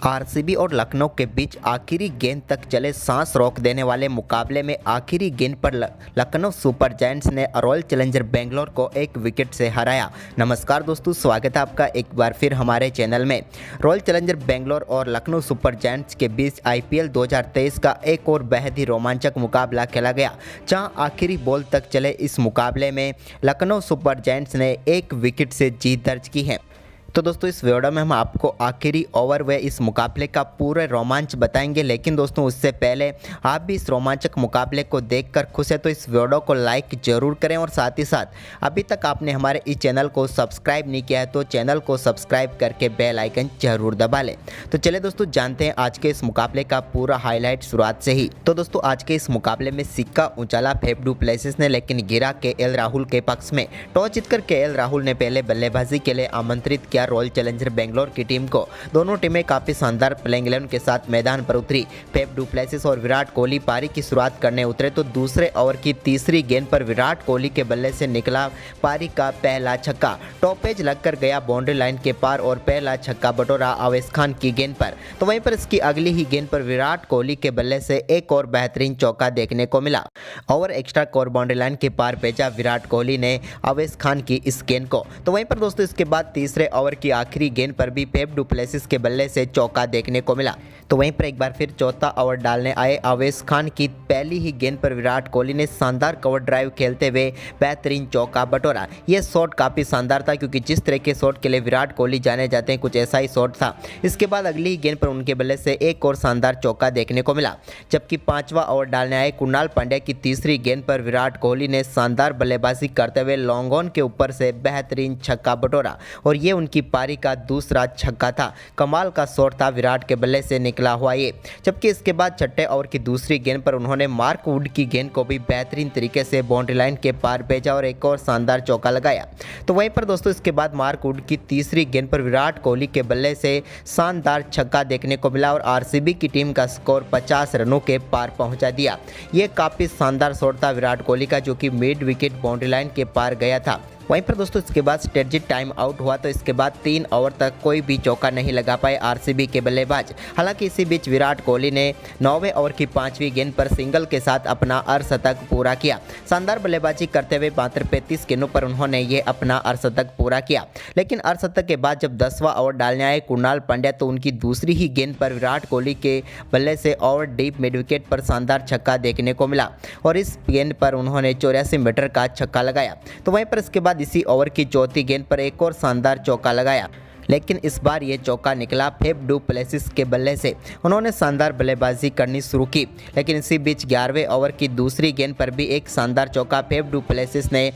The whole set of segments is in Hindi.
आरसीबी और लखनऊ के बीच आखिरी गेंद तक चले सांस रोक देने वाले मुकाबले में आखिरी गेंद पर लखनऊ सुपर जायंट्स ने रॉयल चैलेंजर बेंगलोर को एक विकेट से हराया। नमस्कार दोस्तों, स्वागत है आपका एक बार फिर हमारे चैनल में। रॉयल चैलेंजर बेंगलोर और लखनऊ सुपर जायंट्स के बीच आईपीएल 2023 का एक और बेहद ही रोमांचक मुकाबला खेला गया, जहां आखिरी बॉल तक चले इस मुकाबले में लखनऊ सुपर जायंट्स ने एक विकेट से जीत दर्ज की है। तो दोस्तों, इस वीडियो में हम आपको आखिरी ओवर व इस मुकाबले का पूरा रोमांच बताएंगे, लेकिन दोस्तों उससे पहले आप भी इस रोमांचक मुकाबले को देखकर खुश है तो इस वीडियो को लाइक जरूर करें और साथ ही साथ अभी तक आपने हमारे इस चैनल को सब्सक्राइब नहीं किया है तो चैनल को सब्सक्राइब करके बेल आइकन जरूर दबा लें। तो चलिए दोस्तों, जानते हैं आज के इस मुकाबले का पूरा हाईलाइट शुरुआत से ही। तो दोस्तों, आज के इस मुकाबले में सिक्का उछाला फेफ डू प्लेसिस ने, लेकिन गिरा केएल राहुल के पक्ष में। टॉस जीतकर केएल राहुल ने पहले बल्लेबाजी के लिए आमंत्रित किया रॉयल चैलेंजर बेंगलोर की टीम को। दोनों टीमें काफी शानदार प्लेइंग 11 के साथ मैदान पर उतरी। फेफ डू प्लेसिस और विराट कोहली पारी की शुरुआत करने उतरे तो दूसरे ओवर की तीसरी गेंद पर विराट कोहली के बल्ले से निकला पारी का पहला छक्का। टॉपेज लगकर गया बाउंड्री लाइन के पार और पहला छक्का बटोरा आवेश खान की गेंद पर। तो वहीं पर इसकी अगली ही गेंद पर विराट कोहली के बल्ले से एक और बेहतरीन चौका देखने को मिला। Over extra core boundary line के पार भेजा विराट कोहली ने आवेश खान की इस गेंद को। तो वहीं पर दोस्तों, इसके बाद तीसरे ओवर की आखिरी गेंद पर भी फेफ डू प्लेसिस के बल्ले से चौका देखने को मिला। तो वहीं पर एक बार फिर चौथा ओवर डालने आए आवेश खान की पहली ही गेंद पर विराट कोहली ने शानदार कवर ड्राइव खेलते हुए बेहतरीन चौका बटोरा। यह शॉट काफी शानदार था, क्योंकि जिस तरह के शॉट के लिए विराट कोहली जाने जाते हैं कुछ ऐसा ही शॉट था। इसके बाद अगली ही गेंद पर उनके बल्ले से एक और शानदार चौका देखने को मिला। जबकि पांचवा ओवर डालने आए कुणाल पांड्या की तीसरी गेंद पर विराट कोहली ने शानदार बल्लेबाजी करते हुए लॉन्ग ऑन के ऊपर से बेहतरीन छक्का बटोरा और ये उनकी पारी का दूसरा छक्का था। कमाल का शॉट था विराट के बल्ले से निकला हुआ ये। जबकि इसके बाद छठे ओवर की दूसरी गेंद पर उन्होंने मार्क वुड की गेंद को भी बेहतरीन तरीके से बाउंड्री लाइन के पार भेजा और एक और शानदार चौका लगाया। तो वहीं पर दोस्तों, इसके बाद मार्क वुड की तीसरी गेंद पर विराट कोहली के बल्ले से शानदार छक्का देखने को मिला और आरसीबी की टीम का स्कोर 50 रनों के पार पहुंचा दिया। ये काफी शानदार शॉट था विराट कोहली का, जो कि मिड विकेट बाउंड्री लाइन के पार गया था। वहीं पर दोस्तों, इसके बाद स्ट्रेटजी टाइम आउट हुआ तो इसके बाद 3 ओवर तक कोई भी चौका नहीं लगा पाए आरसीबी के बल्लेबाज। हालांकि इसी बीच विराट कोहली ने 9वें ओवर की 5वीं गेंद पर सिंगल के साथ अपना अर्धशतक पूरा किया। शानदार बल्लेबाजी करते हुए मात्र 35 गेंदों पर उन्होंने ये अपना अर्धशतक पूरा किया। लेकिन अर्धशतक के बाद जब 10वां ओवर डालने आए कुणाल पांड्या तो उनकी दूसरी ही गेंद पर विराट कोहली के बल्ले से ओवर डीप मिड विकेट पर शानदार छक्का देखने को मिला और इस गेंद पर उन्होंने 84 मीटर का छक्का लगाया। तो वहीं पर इसके बाद इसी ओवर की चौथी गेंद पर एक और शानदार चौका लगाया, लेकिन इस बार ये चौका निकला फेफ डू प्लेसिस के बल्ले से। उन्होंने शानदार बल्लेबाजी करनी शुरू की, लेकिन इसी बीच 11वें ओवर की दूसरी गेंद पर भी एक शानदार चौका फेफ डू प्लेसिस ने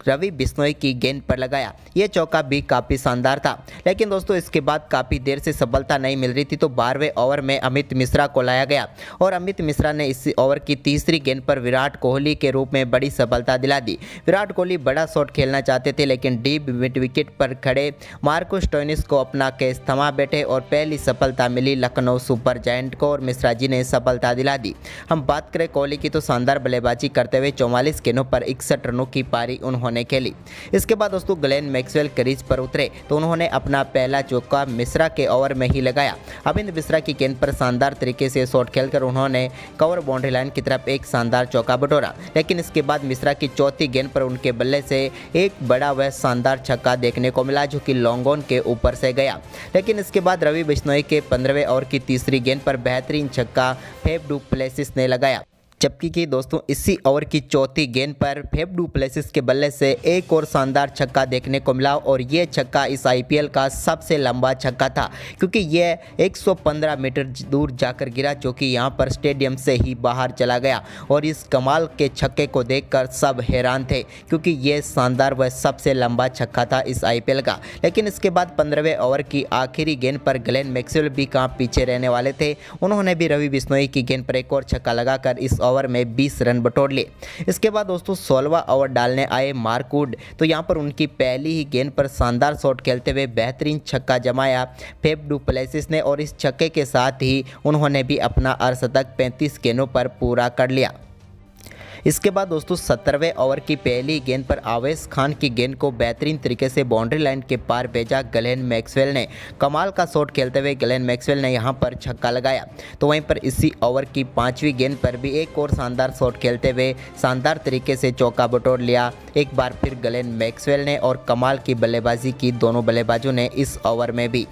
रवि बिश्नोई की गेंद पर लगाया। ये चौका भी काफ़ी शानदार था, लेकिन दोस्तों इसके बाद काफ़ी देर से सफलता नहीं मिल रही थी तो 12वें ओवर में अमित मिश्रा को लाया गया और अमित मिश्रा ने इस ओवर की तीसरी गेंद पर विराट कोहली के रूप में बड़ी सफलता दिला दी। विराट कोहली बड़ा शॉट खेलना चाहते थे, लेकिन डीप मिड विकेट पर खड़े मार्को स्टोइनिस को अपना केस थमा बैठे और पहली सफलता मिली लखनऊ सुपर जायंट को और मिश्रा जी ने सफलता दिला दी। हम बात करें कोहली की तो शानदार बल्लेबाजी करते हुए 44 गेंदों पर 61 रनों की पारी उन्होंने खेली। इसके बाद दोस्तों ग्लेन मैक्सवेल क्रीज पर उतरे तो उन्होंने अपना पहला चौका मिश्रा के ओवर में ही लगाया। अरविंद मिश्रा की गेंद पर शानदार तरीके से शॉट खेलकर उन्होंने कवर बाउंड्री लाइन की तरफ एक शानदार चौका बटोरा, लेकिन इसके बाद मिश्रा की चौथी गेंद पर उनके बल्ले से एक बड़ा व शानदार छक्का देखने को मिला, जो कि लॉन्ग ऑन के ऊपर से गया। लेकिन इसके बाद रवि बिश्नोई के 15वें ओवर की तीसरी गेंद पर बेहतरीन छक्का फेफ डू प्लेसिस ने लगाया। जबकि कि दोस्तों इसी ओवर की चौथी गेंद पर फेफ डू प्लेसिस के बल्ले से एक और शानदार छक्का देखने को मिला और ये छक्का इस आईपीएल का सबसे लंबा छक्का था, क्योंकि ये 115 मीटर दूर जाकर गिरा, जो कि यहाँ पर स्टेडियम से ही बाहर चला गया। और इस कमाल के छक्के को देखकर सब हैरान थे, क्योंकि ये शानदार व सबसे लंबा छक्का था इस आईपीएल का। लेकिन इसके बाद 15वें ओवर की आखिरी गेंद पर ग्लेन मैक्सवेल भी कहाँ पीछे रहने वाले थे, उन्होंने भी रवि बिश्नोई की गेंद पर एक और छक्का लगाकर इस ओवर में 20 रन बटोर लिए। इसके बाद दोस्तों 16वां ओवर डालने आए मार्क वुड तो यहां पर उनकी पहली ही गेंद पर शानदार शॉट खेलते हुए बेहतरीन छक्का जमाया फेफ डू प्लेसिस ने और इस छक्के के साथ ही उन्होंने भी अपना अर्धशतक 35 गेंदों पर पूरा कर लिया। इसके बाद दोस्तों 17वें ओवर की पहली गेंद पर आवेश खान की गेंद को बेहतरीन तरीके से बाउंड्री लाइन के पार भेजा ग्लेन मैक्सवेल ने। कमाल का शॉट खेलते हुए ग्लेन मैक्सवेल ने यहां पर छक्का लगाया। तो वहीं पर इसी ओवर की 5वीं गेंद पर भी एक और शानदार शॉट खेलते हुए शानदार तरीके से चौका बटोर लिया एक बार फिर ग्लेन मैक्सवेल ने और कमाल की बल्लेबाजी की दोनों बल्लेबाजों ने इस ओवर में भी।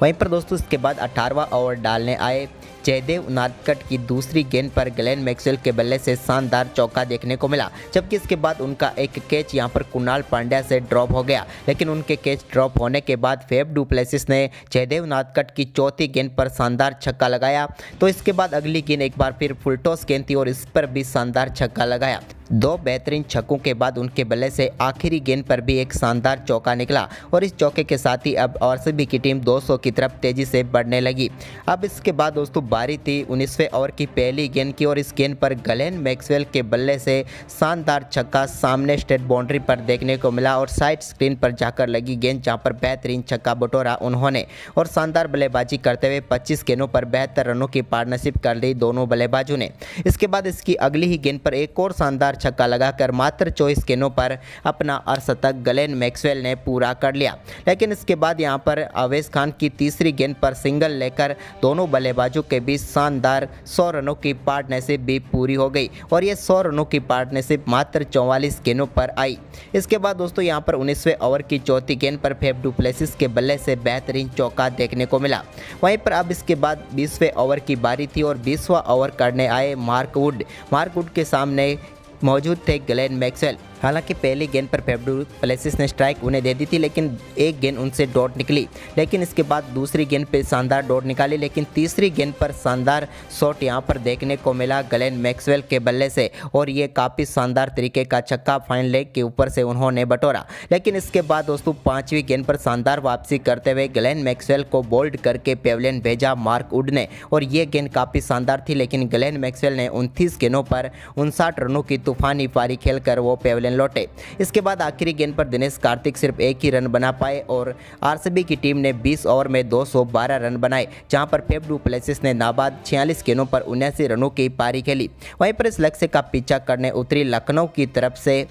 वहीं पर दोस्तों इसके बाद 18वां ओवर डालने आए जयदेव उनादकट की दूसरी गेंद पर ग्लेन मैक्सवेल के बल्ले से शानदार चौका देखने को मिला, जबकि इसके बाद उनका एक कैच यहां पर कुणाल पांड्या से ड्रॉप हो गया। लेकिन उनके कैच ड्रॉप होने के बाद फेफ डु प्लेसिस ने जयदेव उनादकट की चौथी गेंद पर शानदार छक्का लगाया। तो इसके बाद अगली गेंद एक बार फिर फुल टॉस गेंद थी और इस पर भी शानदार छक्का लगाया। दो बेहतरीन छक्कों के बाद उनके बल्ले से आखिरी गेंद पर भी एक शानदार चौका निकला और इस चौके के साथ ही अब आरसीबी की टीम 200 की तरफ तेजी से बढ़ने लगी। अब इसके बाद दोस्तों बारी थी 19वें ओवर की पहली गेंद की और इस गेंद पर ग्लेन मैक्सवेल के बल्ले से शानदार छक्का सामने स्टेट बाउंड्री पर देखने को मिला और साइड स्क्रीन पर जाकर लगी गेंद, जहां पर बेहतरीन छक्का बटोरा उन्होंने और शानदार बल्लेबाजी करते हुए 25 गेंदों पर 72 रनों की पार्टनरशिप कर ली दोनों बल्लेबाजों ने। इसके बाद इसकी अगली ही गेंद पर एक और शानदार छक्का लगाकर मात्र 24 गेंदों पर अपना अर्धशतक ग्लेन मैक्सवेल ने पूरा कर लिया। लेकिन इसके बाद यहां पर आवेश खान की तीसरी गेंद पर सिंगल लेकर दोनों बल्लेबाजों के बीच शानदार 100 रनों की पार्टनरशिप भी पूरी हो गई और ये 100 रनों की पार्टनरशिप मात्र 44 गेंदों पर आई। इसके बाद दोस्तों यहां पर 19वें ओवर की चौथी गेंद पर फेफ डु प्लेसिस के बल्ले से बेहतरीन चौका देखने को मिला। वहीं पर अब इसके बाद 20वें ओवर की बारी थी और 20वां ओवर करने आए मार्क वुड के सामने मौजूद थे ग्लेन मैक्सवेल। हालांकि पहली गेंद पर फेफ डु प्लेसिस ने स्ट्राइक उन्हें दे दी थी, लेकिन एक गेंद उनसे डॉट निकली। लेकिन इसके बाद दूसरी गेंद पे शानदार डॉट निकाली, लेकिन तीसरी गेंद पर शानदार शॉट यहां पर देखने को मिला ग्लेन मैक्सवेल के बल्ले से और ये काफ़ी शानदार तरीके का छक्का फाइन लेग के ऊपर से उन्होंने बटोरा। लेकिन इसके बाद दोस्तों 5वीं गेंद पर शानदार वापसी करते हुए ग्लेन मैक्सवेल को बोल्ड करके पेविलियन भेजा मार्क वुड ने और ये गेंद काफ़ी शानदार थी। लेकिन ग्लेन मैक्सवेल ने 29 गेंदों पर 59 रनों की तूफानी पारी खेलकर वो पेविलियन लौटे। इसके बाद आखिरी गेंद पर दिनेश कार्तिक सिर्फ एक ही रन बना पाए और आरसीबी की टीम ने 20 ओवर में 212 रन बनाए, जहां पर फेफ डु प्लेसिस ने नाबाद 46 गेंदों पर 79 रनों की पारी खेली। वहीं पर इस लक्ष्य का पीछा करने उतरी लखनऊ की तरफ से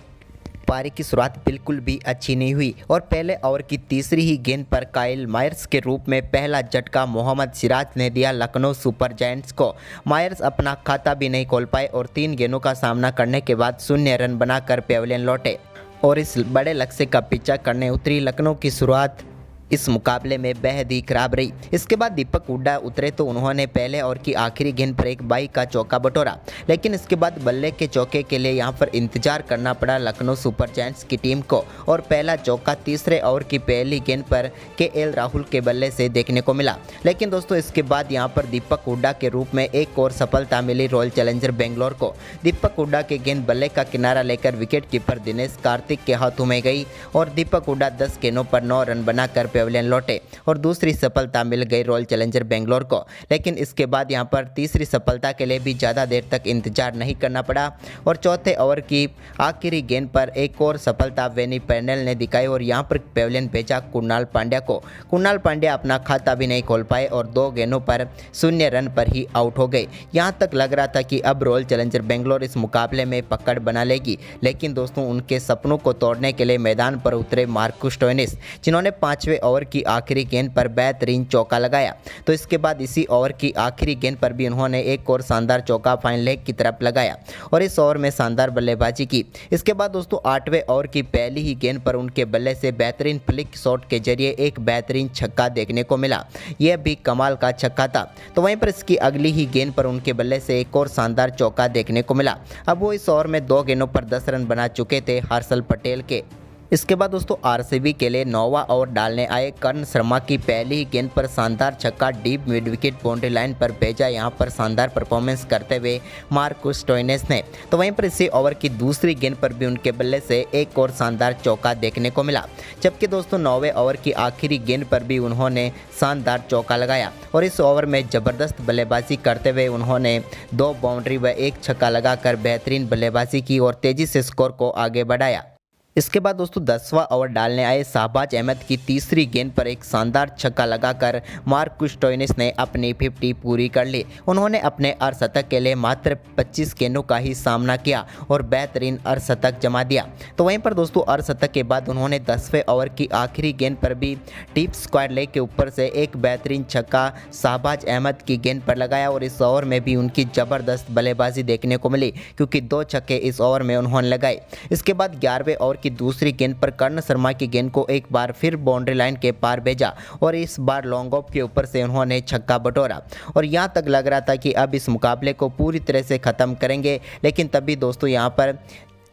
पारी की शुरुआत बिल्कुल भी अच्छी नहीं हुई और पहले ओवर की तीसरी ही गेंद पर काइल मायर्स के रूप में पहला झटका मोहम्मद सिराज ने दिया लखनऊ सुपर जायंट्स को। मायर्स अपना खाता भी नहीं खोल पाए और 3 गेंदों का सामना करने के बाद 0 रन बनाकर पेविलियन लौटे और इस बड़े लक्ष्य का पीछा करने उतरी लखनऊ की शुरुआत इस मुकाबले में बेहद ही खराब रही। इसके बाद दीपक हुड्डा उतरे तो उन्होंने पहले ओवर की आखिरी गेंद पर एक बाई का चौका बटोरा, लेकिन इसके बाद बल्ले के चौके के लिए यहां पर इंतजार करना पड़ा लखनऊ सुपर जायंट्स की टीम को और पहला चौका तीसरे ओवर की पहली गेंद पर केएल राहुल के बल्ले से देखने को मिला। लेकिन दोस्तों इसके बाद यहां पर दीपक हुड्डा के रूप में एक और सफलता मिली रॉयल चैलेंजर बेंगलोर को। दीपक हुड्डा की गेंद बल्ले का किनारा लेकर विकेट कीपर दिनेश कार्तिक के हाथों में गई और दीपक हुड्डा 10 गेंदों पर 9 रन बनाकर पेविलियन लौटे और दूसरी सफलता मिल गई रॉयल चैलेंजर बेंगलोर को। लेकिन इसके बाद यहां पर तीसरी सफलता के लिए भी ज़्यादा देर तक इंतजार नहीं करना पड़ा और चौथे ओवर की आखिरी गेंद पर एक और सफलता वेनी पैनल ने दिखाई और यहां पर पेविलियन भेजा कुणाल पांड्या को। कुणाल पांड्या अपना खाता भी नहीं खोल पाए और 2 गेंदों पर 0 रन पर ही आउट हो गए। यहां तक लग रहा था कि अब रॉयल चैलेंजर बेंगलोर इस मुकाबले में पकड़ बना लेगी, लेकिन दोस्तों उनके सपनों को तोड़ने के लिए मैदान पर उतरे मार्कस स्टोइनिस, जिन्होंने 5वें ओवर की आखिरी गेंद पर बेहतरीन चौका लगाया। तो इसके बाद इसी ओवर की आखिरी गेंद पर भी उन्होंने एक और शानदार चौका फाइन लेग की तरफ लगाया और इस ओवर में शानदार बल्लेबाजी की। इसके बाद दोस्तों 8वें ओवर की पहली ही गेंद पर उनके बल्ले से बेहतरीन फ्लिक शॉट के जरिए एक बेहतरीन छक्का देखने को मिला। यह भी कमाल का छक्का था। तो वहीं पर इसकी अगली ही गेंद पर उनके बल्ले से एक और शानदार चौका देखने को मिला। अब वो इस ओवर में 2 गेंदों पर 10 रन बना चुके थे हर्षल पटेल के। इसके बाद दोस्तों आरसीबी के लिए 9वां ओवर डालने आए कर्ण शर्मा की पहली ही गेंद पर शानदार छक्का deep mid wicket boundary line पर भेजा, यहां पर शानदार परफॉर्मेंस करते हुए मार्कस स्टोइनिस ने। तो वहीं पर इसी ओवर की दूसरी गेंद पर भी उनके बल्ले से एक और शानदार चौका देखने को मिला, जबकि दोस्तों 9वें ओवर की आखिरी गेंद पर भी उन्होंने शानदार चौका लगाया और इस ओवर में ज़बरदस्त बल्लेबाजी करते हुए उन्होंने 2 बाउंड्री व 1 छक्का लगाकर बेहतरीन बल्लेबाजी की और तेज़ी से स्कोर को आगे बढ़ाया। इसके बाद दोस्तों 10वां ओवर डालने आए शाहबाज अहमद की तीसरी गेंद पर एक शानदार छक्का लगाकर मार्कस स्टोइनिस ने अपनी 50 पूरी कर ली। उन्होंने अपने अर्धशतक के लिए मात्र 25 गेंदों का ही सामना किया और बेहतरीन अर्धशतक जमा दिया। तो वहीं पर दोस्तों अर्धशतक के बाद उन्होंने 10वें ओवर की आखिरी गेंद पर भी डीप स्क्वायर लेग के ऊपर से एक बेहतरीन छक्का शाहबाज अहमद की गेंद पर लगाया और इस ओवर में भी उनकी ज़बरदस्त बल्लेबाजी देखने को मिली, क्योंकि 2 छक्के इस ओवर में उन्होंने लगाए। इसके बाद 11वें ओवर की दूसरी गेंद पर कर्ण शर्मा की गेंद को एक बार फिर बाउंड्री लाइन के पार भेजा और इस बार लॉन्ग ऑफ के ऊपर से उन्होंने छक्का बटोरा और यहां तक लग रहा था कि अब इस मुकाबले को पूरी तरह से ख़त्म करेंगे। लेकिन तभी दोस्तों यहां पर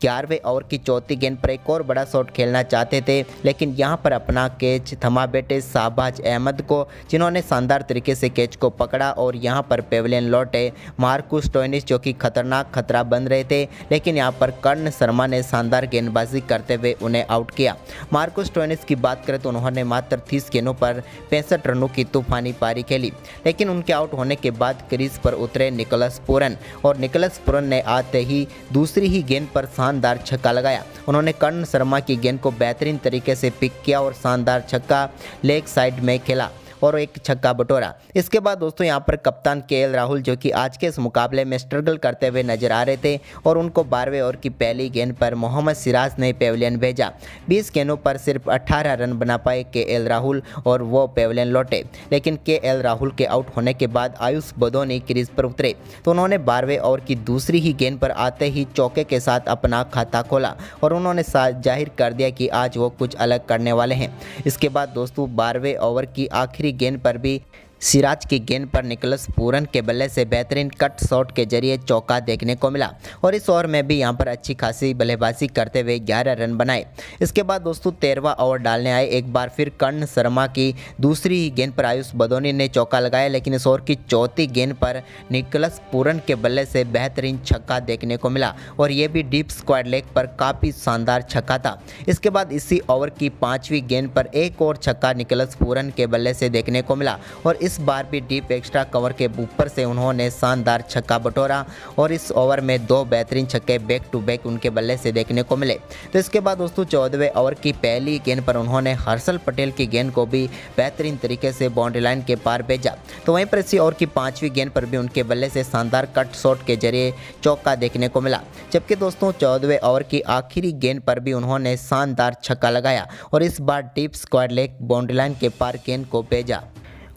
11वें ओवर की चौथी गेंद पर एक और बड़ा शॉट खेलना चाहते थे, लेकिन यहां पर अपना कैच थमा बैठे शाहबाज अहमद को, जिन्होंने शानदार तरीके से कैच को पकड़ा और यहां पर पेविलियन लौटे मार्कस स्टोइनिस, जो कि खतरनाक खतरा बन रहे थे। लेकिन यहां पर कर्ण शर्मा ने शानदार गेंदबाजी करते हुए उन्हें आउट किया। मार्कस स्टोइनिस की बात करें तो उन्होंने मात्र 30 गेंदों पर 65 रनों की तूफानी पारी खेली, लेकिन उनके आउट होने के बाद क्रीज पर उतरे निकोलस पूरन और निकोलस पूरन ने आते ही दूसरी ही गेंद पर शानदार छक्का लगाया। उन्होंने कर्ण शर्मा की गेंद को बेहतरीन तरीके से पिक किया और शानदार छक्का लेग साइड में खेला और एक छक्का बटोरा। इसके बाद दोस्तों यहां पर कप्तान केएल राहुल, जो कि आज के इस मुकाबले में स्ट्रगल करते हुए नजर आ रहे थे, और उनको 12वें ओवर की पहली गेंद पर मोहम्मद सिराज ने पेविलियन भेजा। 20 गेंदों पर सिर्फ 18 रन बना पाए केएल राहुल और वो पेविलियन लौटे। लेकिन केएल राहुल के आउट होने के बाद आयुष बदोनी क्रीज पर उतरे तो उन्होंने 12वें ओवर की दूसरी ही गेंद पर आते ही चौके के साथ अपना खाता खोला और उन्होंने जाहिर कर दिया कि आज वो कुछ अलग करने वाले हैं। इसके बाद दोस्तों 12वें ओवर की आखिरी गेंद पर भी सिराज की गेंद पर निकोलस पूरन के बल्ले से बेहतरीन कट शॉट के जरिए चौका देखने को मिला और इस ओवर में भी यहां पर अच्छी खासी बल्लेबाजी करते हुए 11 रन बनाए। इसके बाद दोस्तों 13वां ओवर डालने आए एक बार फिर कर्ण शर्मा की दूसरी ही गेंद पर आयुष बदोनी ने चौका लगाया, लेकिन इस ओवर की चौथी गेंद पर निकोलस पूरन के बल्ले से बेहतरीन छक्का देखने को मिला और ये भी डीप स्क्वायर लेग पर काफ़ी शानदार छक्का था। इसके बाद इसी ओवर की 5वीं गेंद पर एक और छक्का निकोलस पूरन के बल्ले से देखने को मिला और इस बार भी डीप एक्स्ट्रा कवर के ऊपर से उन्होंने शानदार छक्का बटोरा और इस ओवर में 2 बेहतरीन छक्के बैक टू बैक उनके बल्ले से देखने को मिले। तो इसके बाद दोस्तों 14वें ओवर की पहली गेंद पर उन्होंने हर्षल पटेल की गेंद को भी बेहतरीन तरीके से बाउंड्री लाइन के पार भेजा। तो वहीं पर इसी ओवर की 5वीं गेंद पर भी उनके बल्ले से शानदार कट शॉट के जरिए चौका देखने को मिला। जबकि दोस्तों 14वें ओवर की आखिरी गेंद पर भी उन्होंने शानदार छक्का लगाया और इस बार deep square leg boundary line के पार गेंद को भेजा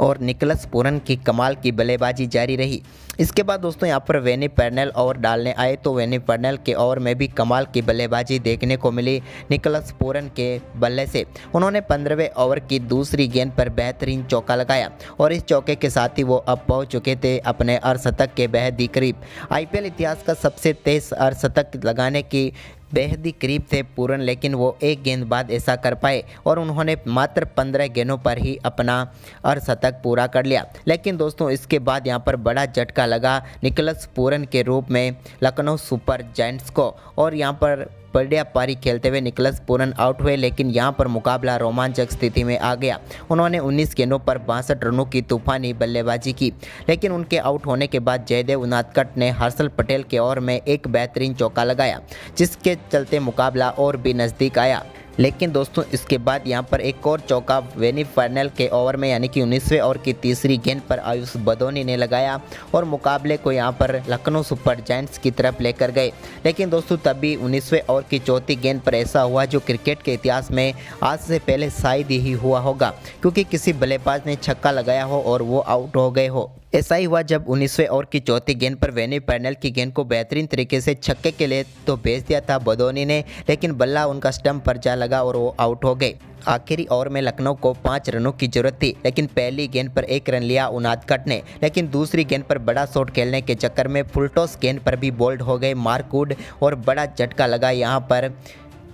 और निकोलस पूरन की कमाल की बल्लेबाजी जारी रही। इसके बाद दोस्तों यहां पर वेनी पैर्नेल ओवर डालने आए तो वेनी पैर्नेल के ओवर में भी कमाल की बल्लेबाजी देखने को मिली निकोलस पूरन के बल्ले से। उन्होंने 15वें ओवर की दूसरी गेंद पर बेहतरीन चौका लगाया और इस चौके के साथ ही वो अब पहुंच चुके थे अपने अर्धशतक के बेहद ही करीब। आईपीएल इतिहास का सबसे तेज अर्धशतक लगाने की बेहद ही करीब थे पूरन, लेकिन वो एक गेंद बाद ऐसा कर पाए और उन्होंने मात्र 15 गेंदों पर ही अपना अर्धशतक पूरा कर लिया। लेकिन दोस्तों इसके बाद यहाँ पर बड़ा झटका लगा निकोलस पूरन के रूप में लखनऊ सुपर जायंट्स को और यहाँ पर बढ़िया पारी खेलते हुए निकोलस पूरन आउट हुए, लेकिन यहां पर मुकाबला रोमांचक स्थिति में आ गया। उन्होंने 19 गेंदों पर 62 रनों की तूफानी बल्लेबाजी की, लेकिन उनके आउट होने के बाद जयदेव उनादकट ने हर्षल पटेल के ओवर में एक बेहतरीन चौका लगाया, जिसके चलते मुकाबला और भी नज़दीक आया। लेकिन दोस्तों इसके बाद यहां पर एक और चौका वेनी पैर्नेल के ओवर में यानी कि 19वें ओवर की तीसरी गेंद पर आयुष बदोनी ने लगाया और मुकाबले को यहां पर लखनऊ सुपर जायंट्स की तरफ लेकर गए। लेकिन दोस्तों तभी 19वें ओवर की चौथी गेंद पर ऐसा हुआ जो क्रिकेट के इतिहास में आज से पहले शायद ही हुआ होगा, क्योंकि किसी बल्लेबाज ने छक्का लगाया हो और वो आउट हो गए हो। ऐसा ही हुआ जब 19वें ओवर की चौथी गेंद पर वेनी पैर्नेल की गेंद को बेहतरीन तरीके से छक्के के लिए तो भेज दिया था बदोनी ने, लेकिन बल्ला उनका स्टंप पर जा लगा और वो आउट हो गए। आखिरी ओवर में लखनऊ को 5 रनों की जरूरत थी, लेकिन पहली गेंद पर 1 रन लिया उनादकट ने, लेकिन दूसरी गेंद पर बड़ा शॉट खेलने के चक्कर में फुलटॉस गेंद पर भी बोल्ड हो गए मार्क वुड और बड़ा झटका लगा यहाँ पर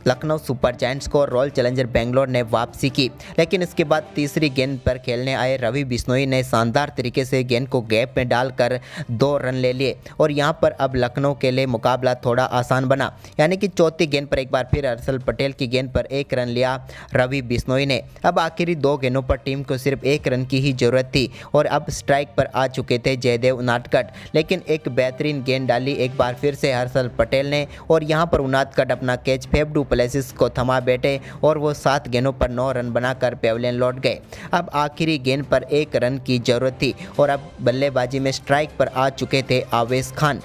लखनऊ सुपर जायंट्स को रॉयल चैलेंजर बेंगलोर ने वापसी की। लेकिन इसके बाद तीसरी गेंद पर खेलने आए रवि बिश्नोई ने शानदार तरीके से गेंद को गैप में डालकर 2 रन ले लिए और यहां पर अब लखनऊ के लिए मुकाबला थोड़ा आसान बना, यानी कि चौथी गेंद पर एक बार फिर हर्षल पटेल की गेंद पर 1 रन लिया रवि बिश्नोई ने। अब आखिरी 2 गेंदों पर टीम को सिर्फ 1 रन की ही जरूरत थी और अब स्ट्राइक पर आ चुके थे जयदेव उनादकट, लेकिन एक बेहतरीन गेंद डाली एक बार फिर से हर्षल पटेल ने और यहाँ पर उनादकट अपना कैच फेफड़ू डुप्लेसिस को थमा बैठे और वो 7 गेंदों पर 9 रन बनाकर पेविलियन लौट गए। अब आखिरी गेंद पर 1 रन की ज़रूरत थी और अब बल्लेबाजी में स्ट्राइक पर आ चुके थे आवेश खान,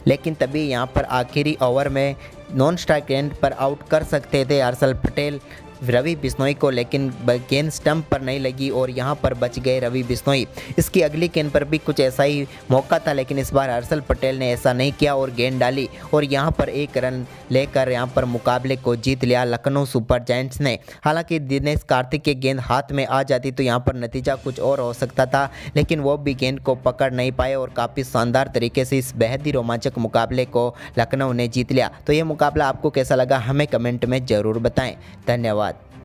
लेकिन तभी यहाँ पर आखिरी ओवर में नॉन स्ट्राइक एंड पर आउट कर सकते थे हर्षल पटेल रवि बिश्नोई को, लेकिन गेंद स्टंप पर नहीं लगी और यहाँ पर बच गए रवि बिश्नोई। इसकी अगली गेंद पर भी कुछ ऐसा ही मौका था, लेकिन इस बार हर्षल पटेल ने ऐसा नहीं किया और गेंद डाली और यहाँ पर 1 रन लेकर यहाँ पर मुकाबले को जीत लिया लखनऊ सुपर जायंट्स ने। हालांकि दिनेश कार्तिक की गेंद हाथ में आ जाती तो यहाँ पर नतीजा कुछ और हो सकता था, लेकिन वो भी गेंद को पकड़ नहीं पाए और काफ़ी शानदार तरीके से इस बेहद ही रोमांचक मुकाबले को लखनऊ ने जीत लिया। तो ये मुकाबला आपको कैसा लगा हमें कमेंट में ज़रूर बताएं। धन्यवाद।